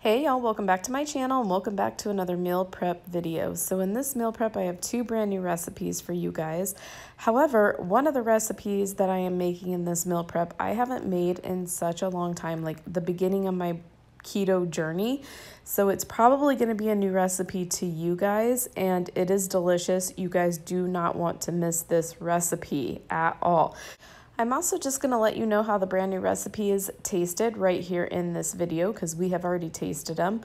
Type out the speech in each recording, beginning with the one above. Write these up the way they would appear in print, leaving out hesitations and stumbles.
Hey y'all, welcome back to my channel and welcome back to another meal prep video. So in this meal prep, I have two brand new recipes for you guys. However, one of the recipes that I am making in this meal prep, I haven't made in such a long time, like the beginning of my keto journey. So it's probably going to be a new recipe to you guys and it is delicious. You guys do not want to miss this recipe at all. I'm also just going to let you know how the brand new recipes tasted right here in this video because we have already tasted them.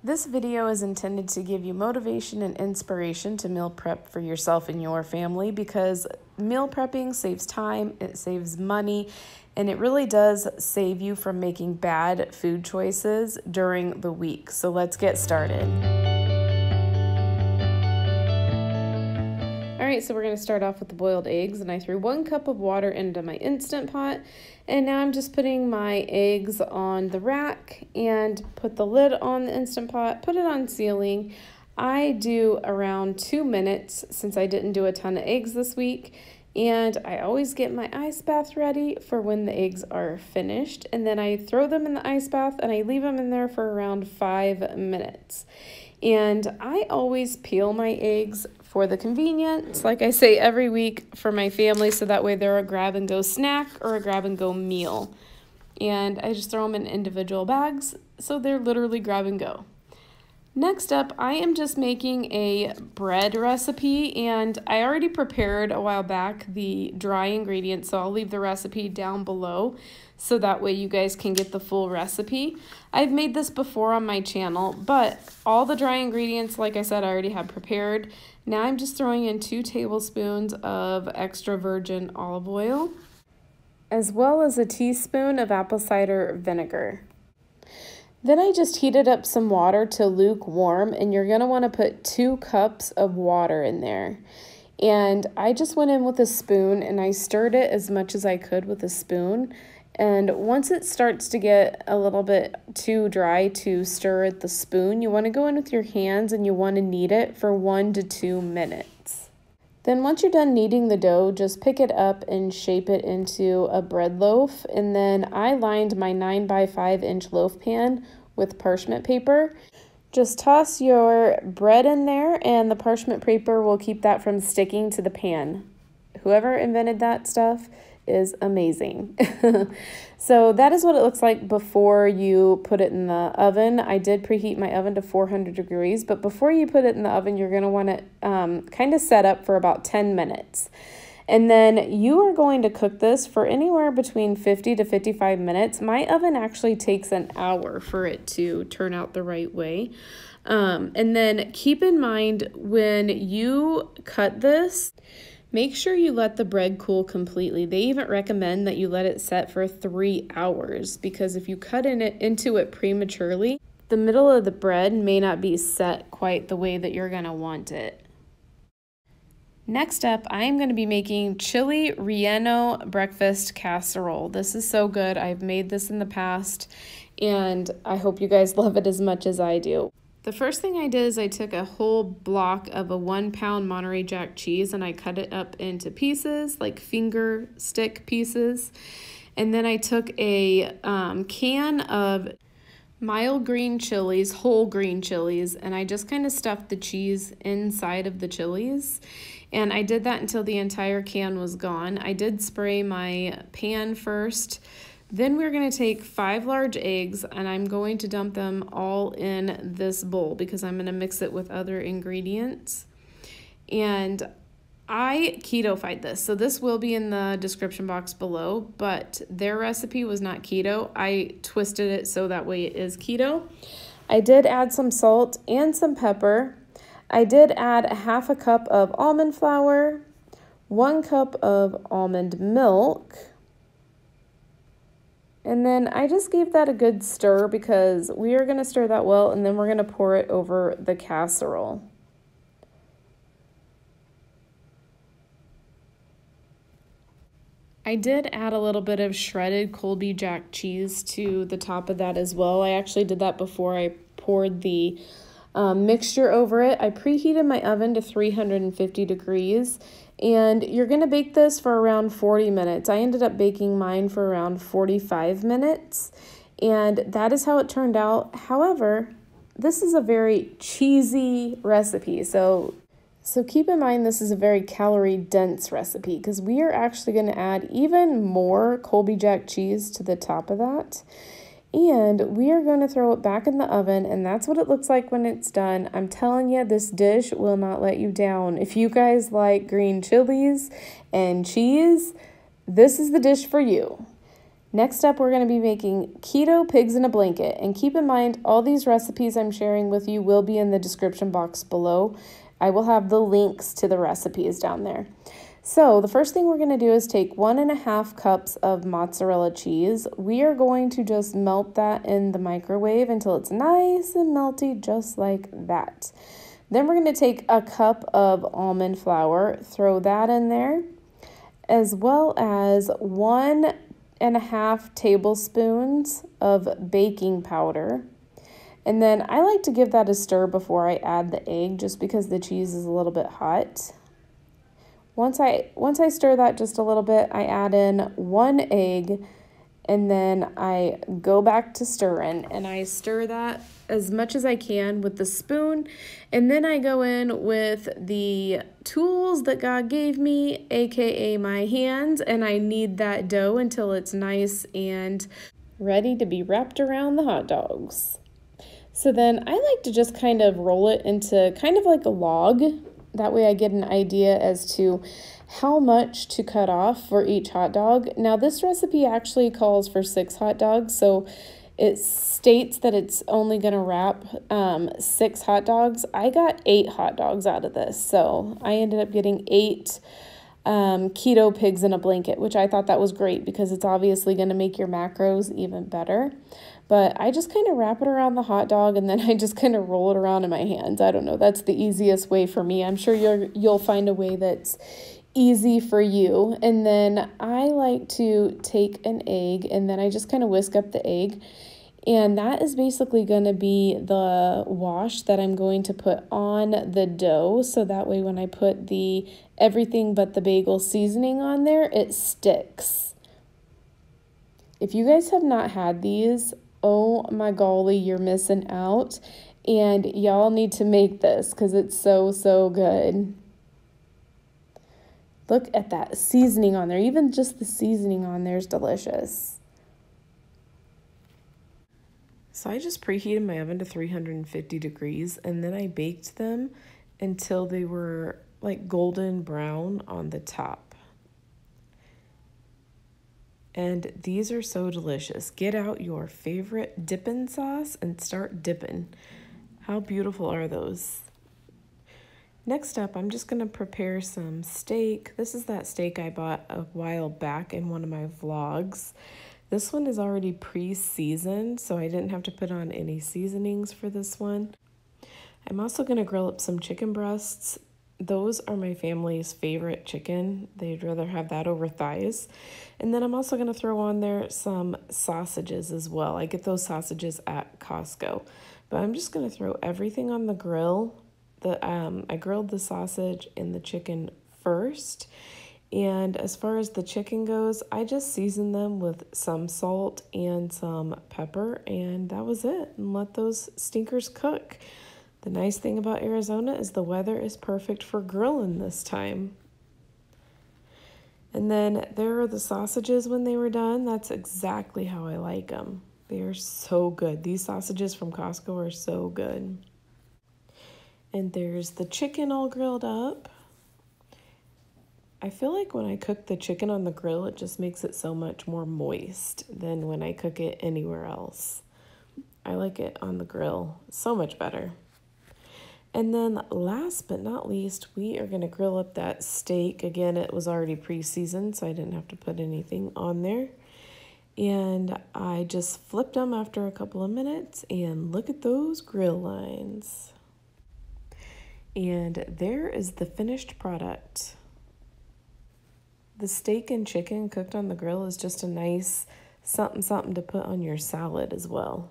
This video is intended to give you motivation and inspiration to meal prep for yourself and your family because meal prepping saves time, it saves money, and it really does save you from making bad food choices during the week. So let's get started. Alright, so we're going to start off with the boiled eggs, and I threw 1 cup of water into my Instant Pot, and now I'm just putting my eggs on the rack and put the lid on the Instant Pot, put it on sealing. I do around 2 minutes since I didn't do a ton of eggs this week, and I always get my ice bath ready for when the eggs are finished, and then I throw them in the ice bath and I leave them in there for around 5 minutes. And I always peel my eggs for the convenience, like I say every week, for my family, so that way they're a grab-and-go snack or a grab-and-go meal. And I just throw them in individual bags, so they're literally grab-and-go. Next up, I am just making a bread recipe, and I already prepared a while back the dry ingredients, so I'll leave the recipe down below so that way you guys can get the full recipe. I've made this before on my channel, but all the dry ingredients, like I said, I already have prepared. Now I'm just throwing in 2 tablespoons of extra virgin olive oil, as well as a teaspoon of apple cider vinegar. Then I just heated up some water to lukewarm, and you're going to want to put 2 cups of water in there. And I just went in with a spoon and I stirred it as much as I could with a spoon. And once it starts to get a little bit too dry to stir at the spoon, you want to go in with your hands and you want to knead it for 1 to 2 minutes. Then once you're done kneading the dough, just pick it up and shape it into a bread loaf. And then I lined my 9 by 5 inch loaf pan with parchment paper. Just toss your bread in there and the parchment paper will keep that from sticking to the pan. Whoever invented that stuff is amazing. So that is what it looks like before you put it in the oven. I did preheat my oven to 400 degrees, but before you put it in the oven, you're going to want to kind of set up for about 10 minutes. And then you are going to cook this for anywhere between 50 to 55 minutes. My oven actually takes an hour for it to turn out the right way. And then keep in mind when you cut this, make sure you let the bread cool completely. They even recommend that you let it set for 3 hours because if you cut into it prematurely, the middle of the bread may not be set quite the way that you're going to want it. Next up, I am going to be making chili Riano breakfast casserole. This is so good. I've made this in the past and I hope you guys love it as much as I do. The first thing I did is I took a whole block of a 1 pound Monterey Jack cheese and I cut it up into pieces, like finger stick pieces. And then I took a can of mild green chilies, whole green chilies, and I just kind of stuffed the cheese inside of the chilies. And I did that until the entire can was gone. I did spray my pan first. Then we're going to take 5 large eggs and I'm going to dump them all in this bowl because I'm going to mix it with other ingredients. And I keto-fied this, so this will be in the description box below, but their recipe was not keto. I twisted it so that way it is keto. I did add some salt and some pepper. I did add a 1/2 cup of almond flour, 1 cup of almond milk, and then I just gave that a good stir because we are going to stir that well and then we're going to pour it over the casserole. I did add a little bit of shredded Colby Jack cheese to the top of that as well. I actually did that before I poured the mixture over it. I preheated my oven to 350 degrees and you're going to bake this for around 40 minutes. I ended up baking mine for around 45 minutes And that is how it turned out. However, this is a very cheesy recipe. So keep in mind this is a very calorie dense recipe because we are actually going to add even more Colby Jack cheese to the top of that. And we are going to throw it back in the oven, and that's what it looks like when it's done. I'm telling you, this dish will not let you down. If you guys like green chilies and cheese, this is the dish for you. Next up, we're going to be making Kido Pigs-in-A-Blanket. And keep in mind, all these recipes I'm sharing with you will be in the description box below. I will have the links to the recipes down there. So the first thing we're going to do is take 1.5 cups of mozzarella cheese. We are going to just melt that in the microwave until it's nice and melty, just like that. Then we're going to take a cup of almond flour, throw that in there, as well as 1.5 tablespoons of baking powder. And then I like to give that a stir before I add the egg, just because the cheese is a little bit hot. Once I stir that just a little bit, I add in 1 egg, and then I go back to stirring, and I stir that as much as I can with the spoon, and then I go in with the tools that God gave me, aka my hands, and I knead that dough until it's nice and ready to be wrapped around the hot dogs. So then I like to just kind of roll it into kind of like a log. That way I get an idea as to how much to cut off for each hot dog. Now this recipe actually calls for 6 hot dogs, so it states that it's only going to wrap 6 hot dogs. I got 8 hot dogs out of this, so I ended up getting 8 Kido Pigs-in-A-Blanket, which I thought that was great because it's obviously going to make your macros even better. But I just kind of wrap it around the hot dog, and then I just kind of roll it around in my hands. I don't know. That's the easiest way for me. I'm sure you'll find a way that's easy for you. And then I like to take an egg, and then I just kind of whisk up the egg. And that is basically going to be the wash that I'm going to put on the dough. So that way when I put the everything but the bagel seasoning on there, it sticks. If you guys have not had these, oh my golly, you're missing out. And y'all need to make this because it's so, so good. Look at that seasoning on there. Even just the seasoning on there is delicious. So I just preheated my oven to 350 degrees, and then I baked them until they were like golden brown on the top. And these are so delicious. Get out your favorite dipping sauce and start dipping. How beautiful are those? Next up, I'm just going to prepare some steak. This is that steak I bought a while back in one of my vlogs. This one is already pre-seasoned, so I didn't have to put on any seasonings for this one. I'm also going to grill up some chicken breasts. Those are my family's favorite chicken. They'd rather have that over thighs. And then I'm also going to throw on there some sausages as well. I get those sausages at Costco. But I'm just going to throw everything on the grill. I grilled the sausage and the chicken first. And as far as the chicken goes, I just seasoned them with some salt and some pepper, and that was it. And let those stinkers cook. The nice thing about Arizona is the weather is perfect for grilling this time. And then there are the sausages when they were done. That's exactly how I like them. They are so good. These sausages from Costco are so good. And there's the chicken all grilled up. I feel like when I cook the chicken on the grill, it just makes it so much more moist than when I cook it anywhere else. I like it on the grill so much better. And then last but not least, we are going to grill up that steak. Again, it was already pre-seasoned, so I didn't have to put anything on there. And I just flipped them after a couple of minutes, and look at those grill lines. And there is the finished product. The steak and chicken cooked on the grill is just a nice something to put on your salad as well.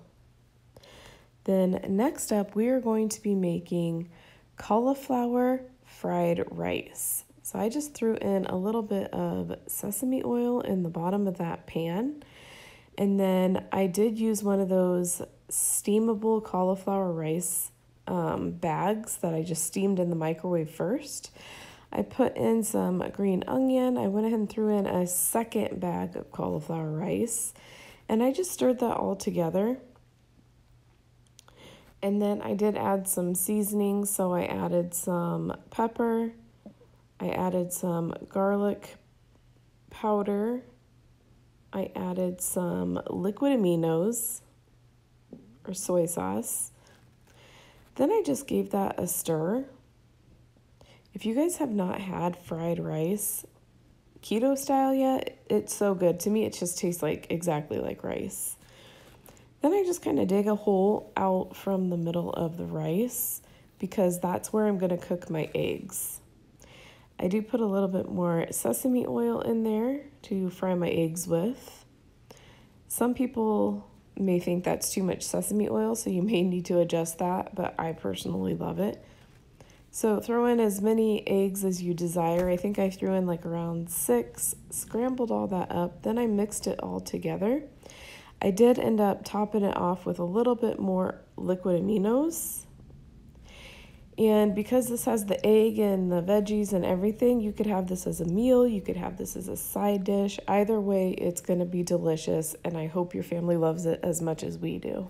Then next up, we are going to be making cauliflower fried rice. So I just threw in a little bit of sesame oil in the bottom of that pan. And then I did use one of those steamable cauliflower rice bags that I just steamed in the microwave first. I put in some green onion. I went ahead and threw in a second bag of cauliflower rice. And I just stirred that all together. And then I did add some seasoning. So I added some pepper. I added some garlic powder. I added some liquid aminos or soy sauce. Then I just gave that a stir. If you guys have not had fried rice keto style yet, it's so good. To me, it just tastes like exactly like rice. Then I just kind of dig a hole out from the middle of the rice because that's where I'm going to cook my eggs. I do put a little bit more sesame oil in there to fry my eggs with. Some people may think that's too much sesame oil, so you may need to adjust that, but I personally love it. So throw in as many eggs as you desire. I think I threw in like around 6, scrambled all that up, then I mixed it all together. I did end up topping it off with a little bit more liquid aminos. And because this has the egg and the veggies and everything, you could have this as a meal, you could have this as a side dish. Either way, it's going to be delicious, and I hope your family loves it as much as we do.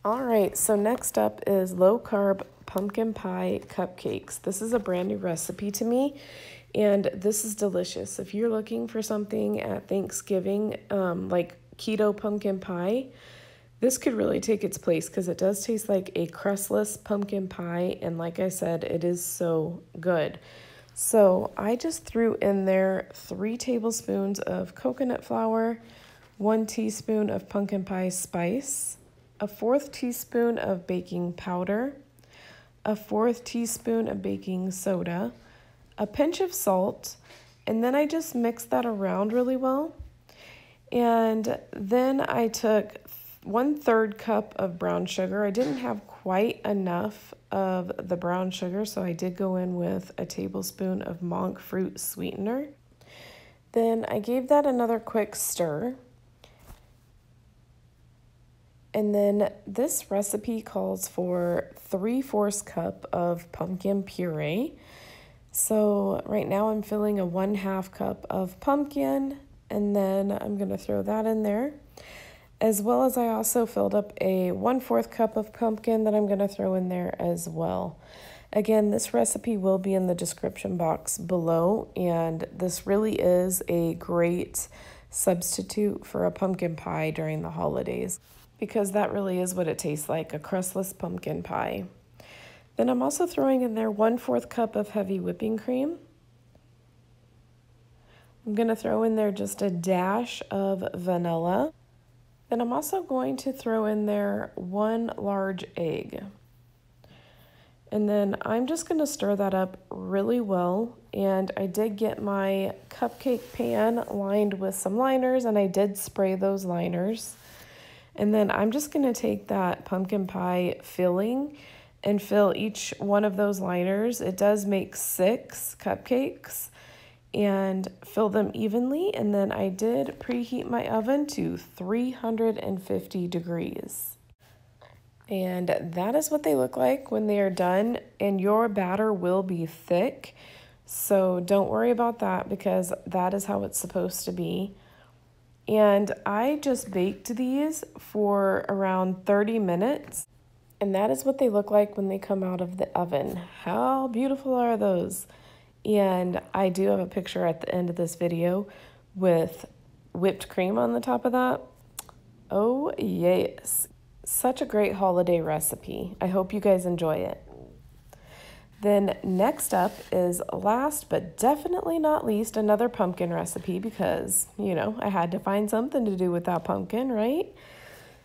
All right, so next up is low-carb pumpkin pie cupcakes. This is a brand new recipe to me, and this is delicious. If you're looking for something at Thanksgiving, like keto pumpkin pie, this could really take its place because it does taste like a crustless pumpkin pie, and like I said, it is so good. So I just threw in there 3 tablespoons of coconut flour, 1 teaspoon of pumpkin pie spice, a 1/4 teaspoon of baking powder, a 1/4 teaspoon of baking soda, a pinch of salt, and then I just mixed that around really well. And then I took 1/3 cup of brown sugar. I didn't have quite enough of the brown sugar, so I did go in with a tablespoon of monk fruit sweetener. Then I gave that another quick stir. And then this recipe calls for 3/4 cup of pumpkin puree. So right now I'm filling a 1/2 cup of pumpkin, and then I'm gonna throw that in there. As well as I also filled up a 1/4 cup of pumpkin that I'm gonna throw in there as well. Again, this recipe will be in the description box below, and this really is a great substitute for a pumpkin pie during the holidays, because that really is what it tastes like, a crustless pumpkin pie. Then I'm also throwing in there 1/4 cup of heavy whipping cream. I'm going to throw in there just a dash of vanilla. Then I'm also going to throw in there 1 large egg. And then I'm just going to stir that up really well. And I did get my cupcake pan lined with some liners, and I did spray those liners. And then I'm just going to take that pumpkin pie filling and fill each one of those liners. It does make 6 cupcakes, and fill them evenly. And then I did preheat my oven to 350 degrees. And that is what they look like when they are done. And your batter will be thick, so don't worry about that because that is how it's supposed to be. And I just baked these for around 30 minutes. And that is what they look like when they come out of the oven. How beautiful are those? And I do have a picture at the end of this video with whipped cream on the top of that. Oh yes, such a great holiday recipe. I hope you guys enjoy it. Then next up is, last but definitely not least, another pumpkin recipe because, you know, I had to find something to do with that pumpkin, right?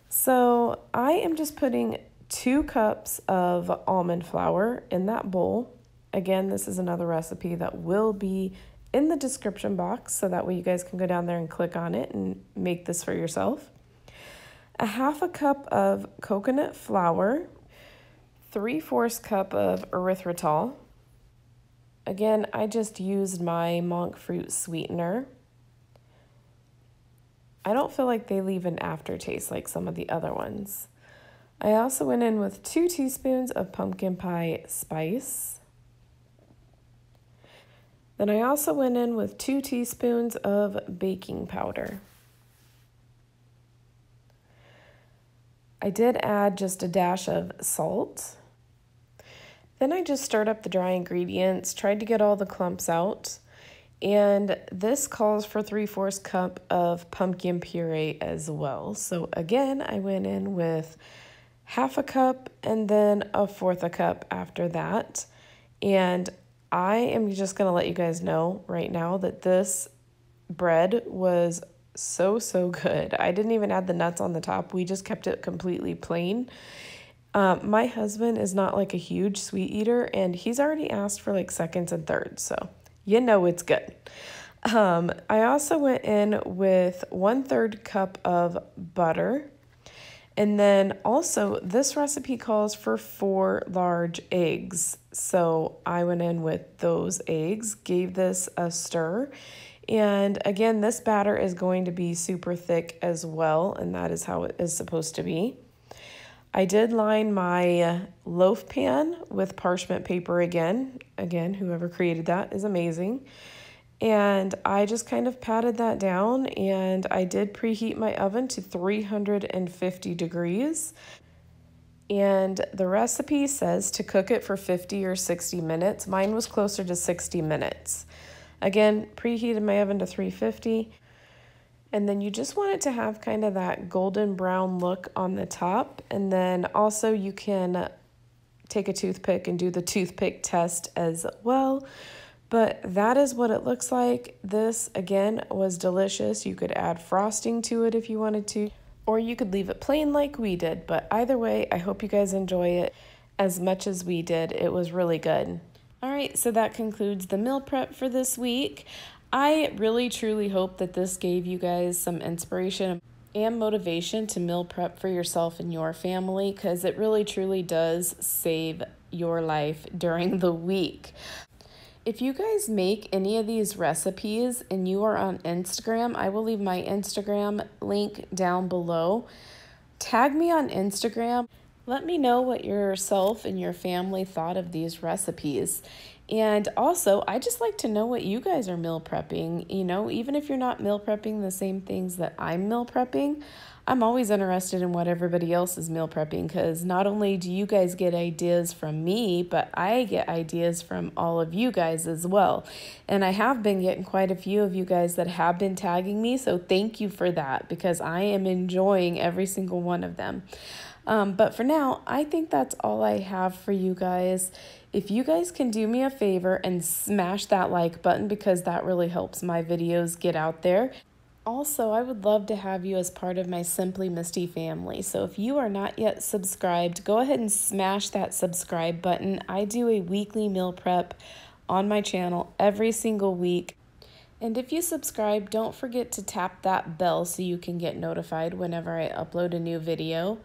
So I am just putting 2 cups of almond flour in that bowl. Again, this is another recipe that will be in the description box, so that way you guys can go down there and click on it and make this for yourself. A 1/2 cup of coconut flour, 3/4 cup of erythritol. Again, I just used my monk fruit sweetener. I don't feel like they leave an aftertaste like some of the other ones. I also went in with 2 teaspoons of pumpkin pie spice. Then I also went in with 2 teaspoons of baking powder. I did add just a dash of salt. Then I just stirred up the dry ingredients, tried to get all the clumps out. And this calls for 3/4 cup of pumpkin puree as well. So again, I went in with 1/2 cup and then 1/4 cup after that. And I am just gonna let you guys know right now that this bread was so good. I didn't even add the nuts on the top. We just kept it completely plain. My husband is not like a huge sweet eater, and he's already asked for like seconds and thirds, so you know it's good. I also went in with 1/3 cup of butter. And then also this recipe calls for 4 large eggs. So I went in with those eggs, gave this a stir. And again, this batter is going to be super thick as well, and that is how it is supposed to be. I did line my loaf pan with parchment paper again. Again, whoever created that is amazing. And I just kind of patted that down, and I did preheat my oven to 350 degrees. And the recipe says to cook it for 50 or 60 minutes. Mine was closer to 60 minutes. Again, preheated my oven to 350. And then you just want it to have kind of that golden brown look on the top. And then also you can take a toothpick and do the toothpick test as well. But that is what it looks like. This, again, was delicious. You could add frosting to it if you wanted to, or you could leave it plain like we did. But either way, I hope you guys enjoy it as much as we did. It was really good. All right, so that concludes the meal prep for this week. I really truly hope that this gave you guys some inspiration and motivation to meal prep for yourself and your family, because it really truly does save your life during the week. If you guys make any of these recipes and you are on Instagram, I will leave my Instagram link down below. Tag me on Instagram. Let me know what yourself and your family thought of these recipes. And also, I just like to know what you guys are meal prepping. You know, even if you're not meal prepping the same things that I'm meal prepping, I'm always interested in what everybody else is meal prepping, because not only do you guys get ideas from me, but I get ideas from all of you guys as well. And I have been getting quite a few of you guys that have been tagging me, so thank you for that, because I am enjoying every single one of them. But for now, I think that's all I have for you guys. If you guys can do me a favor and smash that like button, because that really helps my videos get out there. Also, I would love to have you as part of my Simply Misty family. So if you are not yet subscribed, go ahead and smash that subscribe button. I do a weekly meal prep on my channel every single week. And if you subscribe, don't forget to tap that bell so you can get notified whenever I upload a new video.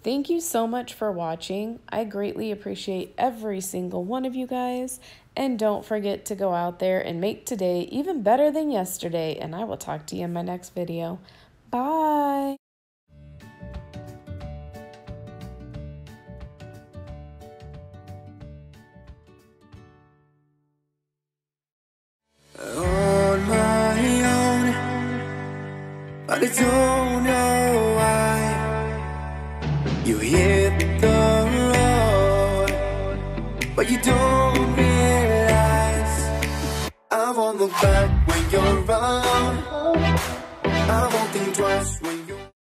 Thank you so much for watching. I greatly appreciate every single one of you guys. And don't forget to go out there and make today even better than yesterday. And I will talk to you in my next video. Bye. On my own, but I don't know why you hit the road, but you don't realize I won't look back when you're around. I won't think twice when